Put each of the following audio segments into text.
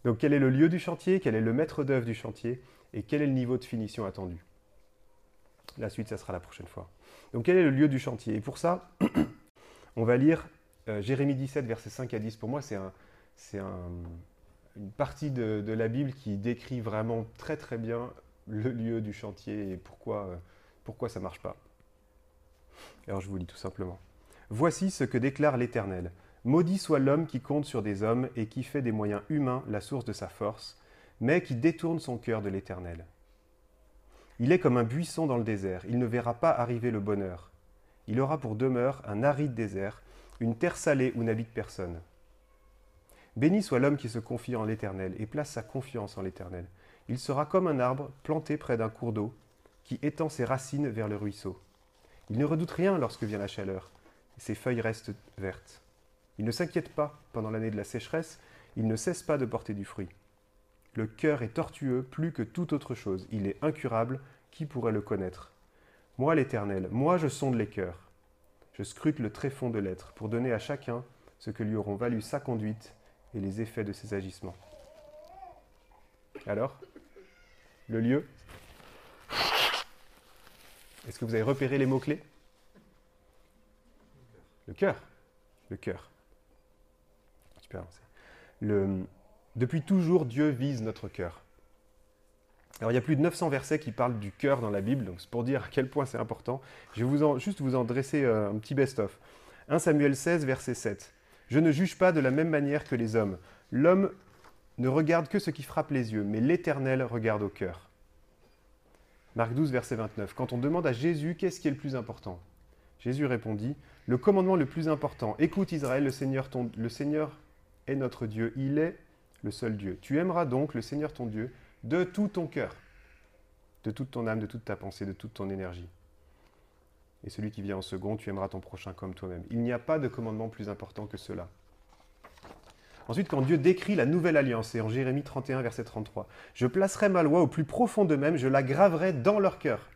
Donc quel est le lieu du chantier, quel est le maître d'œuvre du chantier et quel est le niveau de finition attendu. La suite, ça sera la prochaine fois. Donc quel est le lieu du chantier? Et pour ça, on va lire Jérémie 17, versets 5 à 10. Pour moi, c'est une partie de la Bible qui décrit vraiment très très bien le lieu du chantier et pourquoi ça ne marche pas. Alors je vous lis tout simplement. Voici ce que déclare l'Éternel. Maudit soit l'homme qui compte sur des hommes et qui fait des moyens humains la source de sa force, mais qui détourne son cœur de l'Éternel. Il est comme un buisson dans le désert, il ne verra pas arriver le bonheur. Il aura pour demeure un aride désert, une terre salée où n'habite personne. Béni soit l'homme qui se confie en l'Éternel et place sa confiance en l'Éternel. Il sera comme un arbre planté près d'un cours d'eau, qui étend ses racines vers le ruisseau. Il ne redoute rien lorsque vient la chaleur, et ses feuilles restent vertes. Il ne s'inquiète pas pendant l'année de la sécheresse, il ne cesse pas de porter du fruit. Le cœur est tortueux plus que toute autre chose, il est incurable, qui pourrait le connaître? Moi l'Éternel, moi je sonde les cœurs. Je scrute le tréfonds de l'être, pour donner à chacun ce que lui auront valu sa conduite et les effets de ses agissements. Alors, le lieu? Est-ce que vous avez repéré les mots-clés? Le cœur. Le cœur. Super avancé. Depuis toujours, Dieu vise notre cœur. Alors, il y a plus de 900 versets qui parlent du cœur dans la Bible, donc c'est pour dire à quel point c'est important. Je vais juste vous en dresser un petit best-of. 1 Samuel 16, verset 7. Je ne juge pas de la même manière que les hommes. L'homme ne regarde que ce qui frappe les yeux, mais l'Éternel regarde au cœur. Marc 12, verset 29. Quand on demande à Jésus qu'est-ce qui est le plus important, Jésus répondit, le commandement le plus important, écoute Israël, le Seigneur est notre Dieu, il est le seul Dieu. Tu aimeras donc le Seigneur ton Dieu de tout ton cœur, de toute ton âme, de toute ta pensée, de toute ton énergie. Et celui qui vient en second, tu aimeras ton prochain comme toi-même. Il n'y a pas de commandement plus important que cela. Ensuite, quand Dieu décrit la nouvelle alliance, c'est en Jérémie 31, verset 33, « Je placerai ma loi au plus profond d'eux-mêmes, je la graverai dans leur cœur.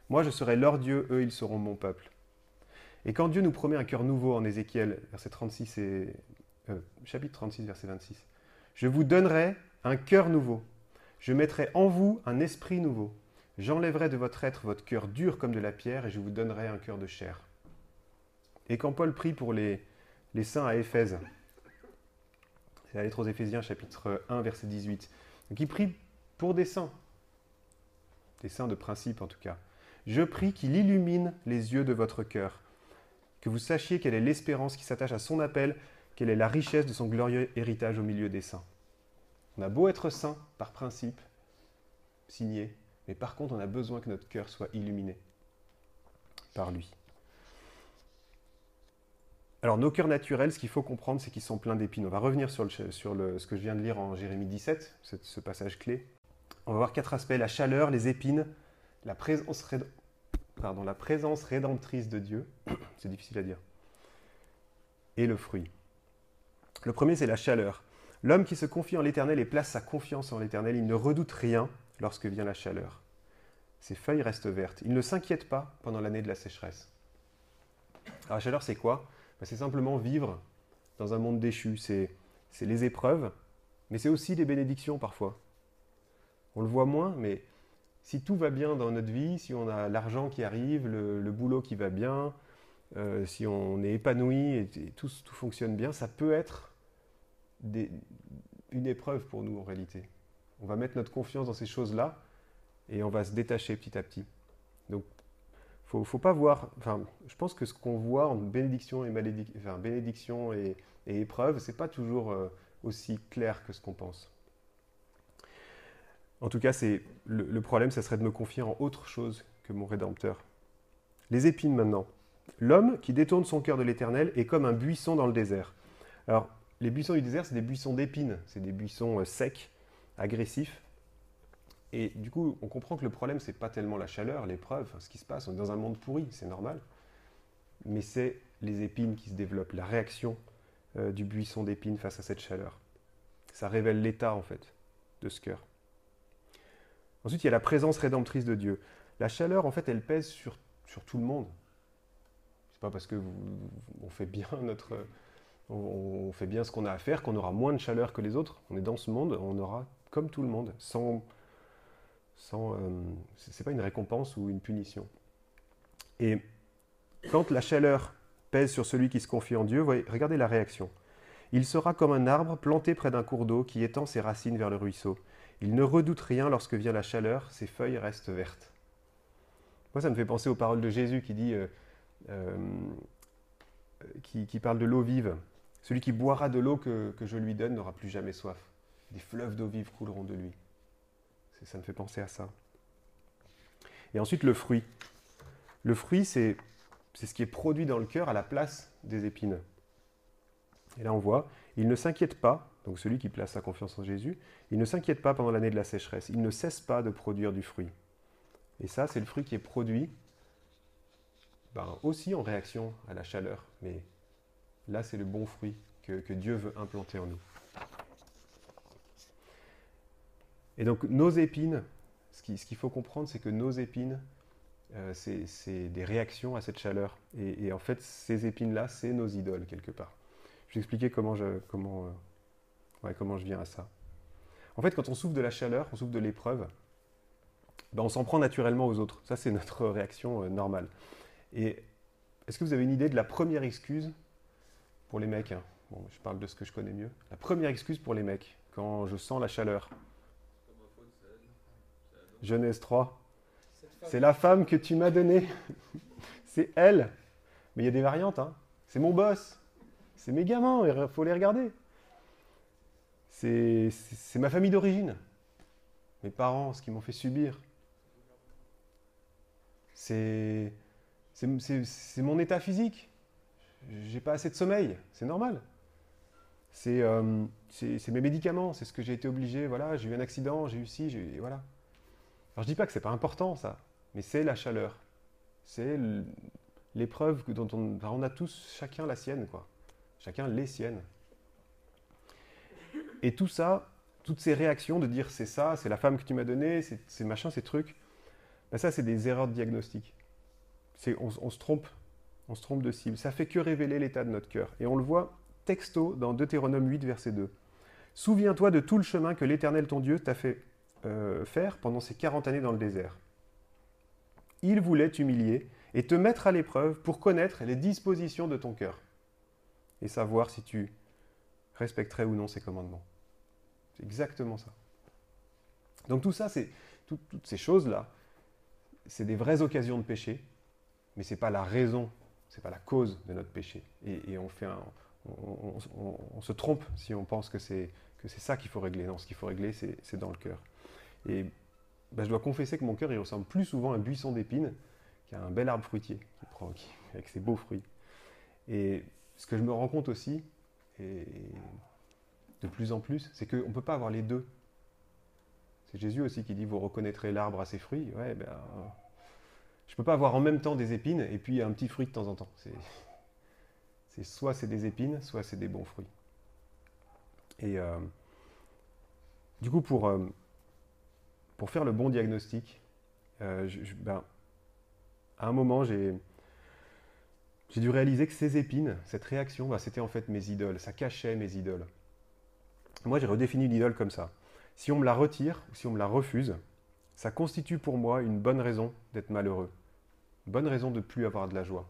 Moi, je serai leur Dieu, eux, ils seront mon peuple. » Et quand Dieu nous promet un cœur nouveau en Ézéchiel, chapitre 36, verset 26, « Je vous donnerai un cœur nouveau. Je mettrai en vous un esprit nouveau. J'enlèverai de votre être votre cœur dur comme de la pierre et je vous donnerai un cœur de chair. » Et quand Paul prie pour les saints à Éphèse, c'est la lettre aux Éphésiens, chapitre 1, verset 18. Donc il prie pour des saints de principe en tout cas. « Je prie qu'il illumine les yeux de votre cœur, que vous sachiez quelle est l'espérance qui s'attache à son appel, quelle est la richesse de son glorieux héritage au milieu des saints. » On a beau être saint par principe, signé, mais par contre on a besoin que notre cœur soit illuminé par lui. Alors nos cœurs naturels, ce qu'il faut comprendre, c'est qu'ils sont pleins d'épines. On va revenir sur ce que je viens de lire en Jérémie 17, ce passage clé. On va voir 4 aspects, la chaleur, les épines, la présence rédemptrice de Dieu, c'est difficile à dire, et le fruit. Le premier, c'est la chaleur. L'homme qui se confie en l'Éternel et place sa confiance en l'Éternel, il ne redoute rien lorsque vient la chaleur. Ses feuilles restent vertes. Il ne s'inquiète pas pendant l'année de la sécheresse. Alors la chaleur, c'est quoi? C'est simplement vivre dans un monde déchu. C'est les épreuves, mais c'est aussi des bénédictions parfois. On le voit moins, mais si tout va bien dans notre vie, si on a l'argent qui arrive, le boulot qui va bien, si on est épanoui et tout fonctionne bien, ça peut être une épreuve pour nous en réalité. On va mettre notre confiance dans ces choses-là et on va se détacher petit à petit. Donc, faut pas voir. Enfin, je pense que ce qu'on voit en bénédiction et épreuve, c'est pas toujours aussi clair que ce qu'on pense. En tout cas, le problème, ça serait de me confier en autre chose que mon Rédempteur. Les épines maintenant. L'homme qui détourne son cœur de l'Éternel est comme un buisson dans le désert. Alors, les buissons du désert, c'est des buissons d'épines, c'est des buissons secs, agressifs. Et du coup, on comprend que le problème, c'est pas tellement la chaleur, l'épreuve, ce qui se passe. On est dans un monde pourri, c'est normal. Mais c'est les épines qui se développent, la réaction du buisson d'épines face à cette chaleur. Ça révèle l'état, en fait, de ce cœur. Ensuite, il y a la présence rédemptrice de Dieu. La chaleur, en fait, elle pèse sur tout le monde. C'est pas parce que on fait bien on fait bien ce qu'on a à faire, qu'on aura moins de chaleur que les autres. On est dans ce monde, on aura comme tout le monde, c'est pas une récompense ou une punition. Et quand la chaleur pèse sur celui qui se confie en Dieu, regardez la réaction. Il sera comme un arbre planté près d'un cours d'eau qui étend ses racines vers le ruisseau. Il ne redoute rien lorsque vient la chaleur, ses feuilles restent vertes. Moi, ça me fait penser aux paroles de Jésus qui dit, qui parle de l'eau vive. Celui qui boira de l'eau que je lui donne n'aura plus jamais soif. Des fleuves d'eau vive couleront de lui. Ça me fait penser à ça. Et ensuite, le fruit. Le fruit, c'est ce qui est produit dans le cœur à la place des épines. Et là, on voit, il ne s'inquiète pas, donc celui qui place sa confiance en Jésus, il ne s'inquiète pas pendant l'année de la sécheresse. Il ne cesse pas de produire du fruit. Et ça, c'est le fruit qui est produit aussi en réaction à la chaleur. Mais là, c'est le bon fruit que Dieu veut implanter en nous. Et donc, nos épines, ce qu'il faut comprendre, c'est que nos épines, c'est des réactions à cette chaleur. Et en fait, ces épines-là, c'est nos idoles, quelque part. Je vais expliquer comment je viens à ça. En fait, quand on souffre de la chaleur, on souffre de l'épreuve, on s'en prend naturellement aux autres. Ça, c'est notre réaction normale. Et est-ce que vous avez une idée de la première excuse pour les mecs, hein? Bon, je parle de ce que je connais mieux. La première excuse pour les mecs, quand je sens la chaleur. Genèse 3. C'est la femme que tu m'as donnée. C'est elle. Mais il y a des variantes, hein. C'est mon boss. C'est mes gamins, il faut les regarder. C'est ma famille d'origine. Mes parents, ce qu'ils m'ont fait subir. C'est mon état physique. J'ai pas assez de sommeil, c'est normal. C'est mes médicaments, c'est ce que j'ai été obligé. Voilà, j'ai eu un accident, j'ai eu ci, voilà. Alors je dis pas que c'est pas important ça, mais c'est la chaleur. C'est l'épreuve dont on a tous chacun la sienne, quoi. Chacun les siennes. Et tout ça, toutes ces réactions de dire c'est ça, c'est la femme que tu m'as donnée, c'est machin, ces trucs, ça c'est des erreurs de diagnostic. On se trompe de cible. Ça fait que révéler l'état de notre cœur. Et on le voit texto dans Deutéronome 8, verset 2. Souviens-toi de tout le chemin que l'Éternel ton Dieu t'a fait faire pendant ces 40 années dans le désert. Il voulait t'humilier et te mettre à l'épreuve pour connaître les dispositions de ton cœur et savoir si tu respecterais ou non ses commandements. C'est exactement ça. Donc tout ça, toutes ces choses-là, c'est des vraies occasions de péché, mais ce n'est pas la raison, ce n'est pas la cause de notre péché. Et on se trompe si on pense que c'est ça qu'il faut régler. Non, ce qu'il faut régler, c'est dans le cœur. Et je dois confesser que mon cœur, il ressemble plus souvent à un buisson d'épines qu'à un bel arbre fruitier avec ses beaux fruits. Et ce que je me rends compte aussi, et de plus en plus, c'est qu'on ne peut pas avoir les deux. C'est Jésus aussi qui dit « Vous reconnaîtrez l'arbre à ses fruits ». Ouais, je ne peux pas avoir en même temps des épines et puis un petit fruit de temps en temps. Soit c'est des épines, soit c'est des bons fruits. Et du coup, pour faire le bon diagnostic, à un moment, j'ai dû réaliser que ces épines, cette réaction, c'était en fait mes idoles. Ça cachait mes idoles. Moi, j'ai redéfini une idole comme ça. Si on me la retire ou si on me la refuse, ça constitue pour moi une bonne raison d'être malheureux. Une bonne raison de ne plus avoir de la joie.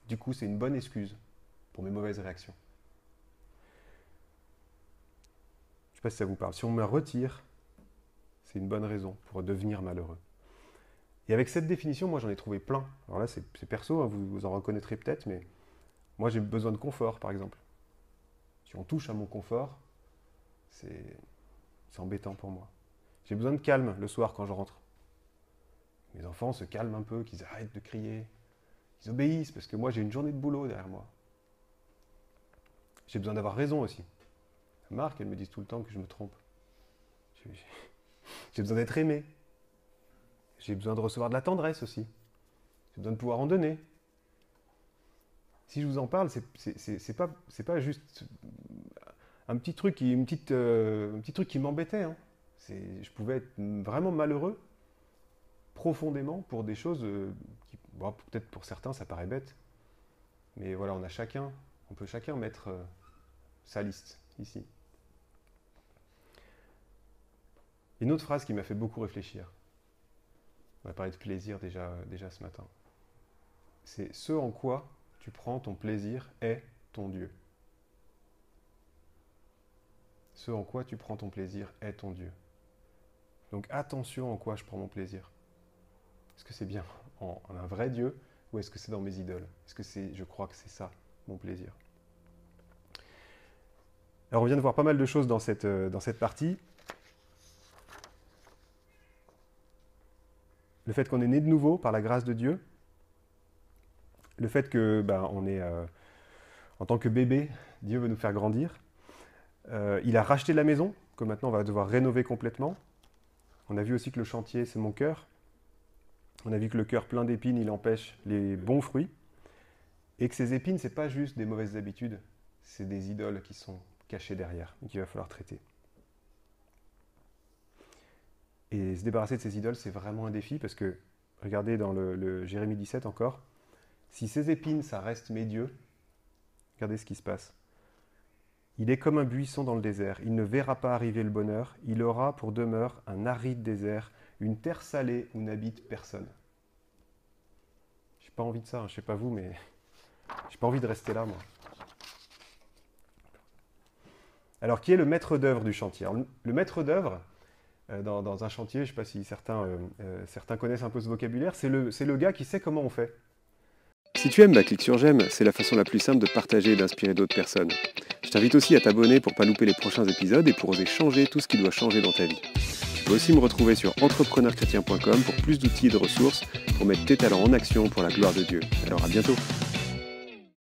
Du coup, c'est une bonne excuse pour mes mauvaises réactions. Je ne sais pas si ça vous parle. Si on me la retire, c'est une bonne raison pour devenir malheureux. Et avec cette définition, moi, j'en ai trouvé plein. Alors là, c'est perso, hein, vous en reconnaîtrez peut-être, mais moi, j'ai besoin de confort, par exemple. Si on touche à mon confort, c'est embêtant pour moi. J'ai besoin de calme le soir quand je rentre. Mes enfants se calment un peu, qu'ils arrêtent de crier, qu'ils obéissent, parce que moi, j'ai une journée de boulot derrière moi. J'ai besoin d'avoir raison aussi. Marc, elles me disent tout le temps que je me trompe. J'ai besoin d'être aimé. J'ai besoin de recevoir de la tendresse aussi. J'ai besoin de pouvoir en donner. Si je vous en parle, c'est pas juste un petit truc qui m'embêtait. Hein. Je pouvais être vraiment malheureux, profondément, pour des choses qui, peut-être pour certains, ça paraît bête. Mais voilà, on peut chacun mettre sa liste ici. Une autre phrase qui m'a fait beaucoup réfléchir. On va parler de plaisir déjà ce matin. C'est ce en quoi tu prends ton plaisir est ton Dieu. Ce en quoi tu prends ton plaisir est ton Dieu. Donc attention en quoi je prends mon plaisir. Est-ce que c'est bien en un vrai Dieu ou est-ce que c'est dans mes idoles? Est-ce que je crois que c'est ça, mon plaisir? Alors on vient de voir pas mal de choses dans cette partie. Le fait qu'on est né de nouveau par la grâce de Dieu. Le fait que on est, en tant que bébé, Dieu veut nous faire grandir. Il a racheté la maison, que maintenant on va devoir rénover complètement. On a vu aussi que le chantier, c'est mon cœur. On a vu que le cœur plein d'épines, il empêche les bons fruits. Et que ces épines, ce n'est pas juste des mauvaises habitudes, c'est des idoles qui sont cachées derrière, et qu'il va falloir traiter. Et se débarrasser de ces idoles, c'est vraiment un défi, parce que, regardez dans le Jérémie 17 encore, si ces épines, ça reste mes dieux, regardez ce qui se passe. Il est comme un buisson dans le désert, il ne verra pas arriver le bonheur, il aura pour demeure un aride désert, une terre salée où n'habite personne. J'ai pas envie de ça, je sais pas vous, mais j'ai pas envie de rester là, moi. Alors, qui est le maître d'œuvre du chantier? Alors, le maître d'œuvre, dans un chantier, je ne sais pas si certains connaissent un peu ce vocabulaire, c'est le gars qui sait comment on fait. Si tu aimes, clique sur j'aime, c'est la façon la plus simple de partager et d'inspirer d'autres personnes. Je t'invite aussi à t'abonner pour ne pas louper les prochains épisodes et pour oser changer tout ce qui doit changer dans ta vie. Tu peux aussi me retrouver sur entrepreneurchrétien.com pour plus d'outils et de ressources pour mettre tes talents en action pour la gloire de Dieu. Alors à bientôt.